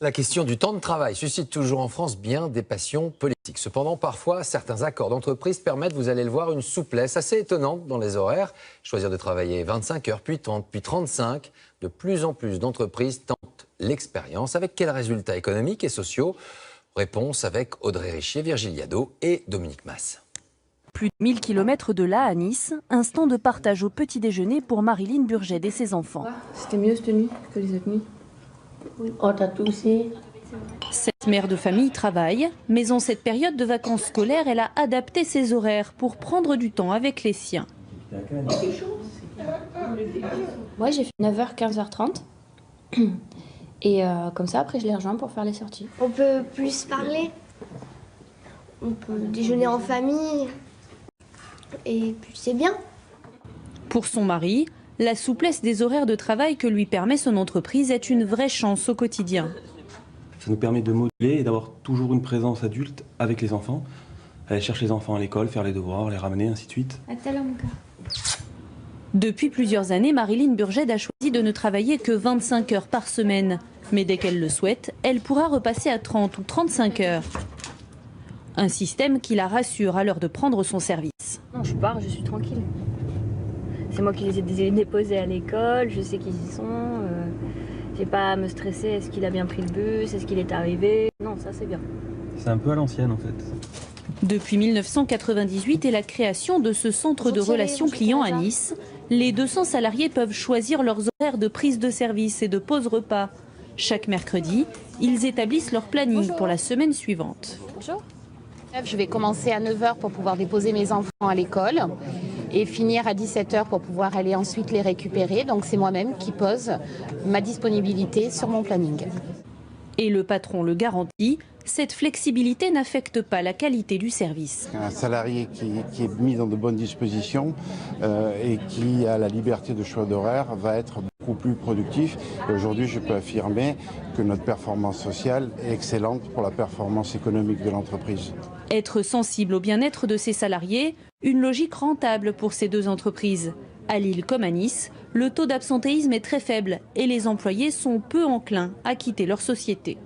La question du temps de travail suscite toujours en France bien des passions politiques. Cependant, parfois, certains accords d'entreprise permettent, vous allez le voir, une souplesse assez étonnante dans les horaires. Choisir de travailler 25 heures, puis 30, puis 35. De plus en plus d'entreprises tentent l'expérience. Avec quels résultats économiques et sociaux? Réponse avec Audrey Richier, Virgilie Adot et Dominique Mas. Plus de 1000 km de là à Nice, instant de partage au petit déjeuner pour Marilyn Burged et ses enfants. C'était mieux cette nuit que les autres nuits. Oui. Oh, t'as toussé. Cette mère de famille travaille, mais en cette période de vacances scolaires, elle a adapté ses horaires pour prendre du temps avec les siens. Ouais, j'ai fait 9h, 15h30. Et comme ça, après, je les rejoins pour faire les sorties. On peut plus parler. On peut déjeuner en famille. Et puis c'est bien. Pour son mari, la souplesse des horaires de travail que lui permet son entreprise est une vraie chance au quotidien. Ça nous permet de modeler et d'avoir toujours une présence adulte avec les enfants. Aller chercher les enfants à l'école, faire les devoirs, les ramener, ainsi de suite. À tout à l'heure, mon gars. Depuis plusieurs années, Marilyn Burged a choisi de ne travailler que 25 heures par semaine. Mais dès qu'elle le souhaite, elle pourra repasser à 30 ou 35 heures. Un système qui la rassure à l'heure de prendre son service. Non, je pars, je suis tranquille. C'est moi qui les ai déposés à l'école, je sais qui ils sont. J'ai pas à me stresser, est-ce qu'il a bien pris le bus, est-ce qu'il est arrivé. Non, ça c'est bien. C'est un peu à l'ancienne en fait. Depuis 1998 et la création de ce centre de relations clients à Nice, les 200 salariés peuvent choisir leurs horaires de prise de service et de pause repas. Chaque mercredi, ils établissent leur planning pour la semaine suivante. Bonjour. Je vais commencer à 9h pour pouvoir déposer mes enfants à l'école et finir à 17h pour pouvoir aller ensuite les récupérer. Donc c'est moi-même qui pose ma disponibilité sur mon planning. Et le patron le garantit, cette flexibilité n'affecte pas la qualité du service. Un salarié qui est mis dans de bonnes dispositions et qui a la liberté de choix d'horaire va être beaucoup plus productif. Et aujourd'hui, je peux affirmer que notre performance sociale est excellente pour la performance économique de l'entreprise. Être sensible au bien-être de ses salariés, une logique rentable pour ces deux entreprises. À Lille comme à Nice, le taux d'absentéisme est très faible et les employés sont peu enclins à quitter leur société.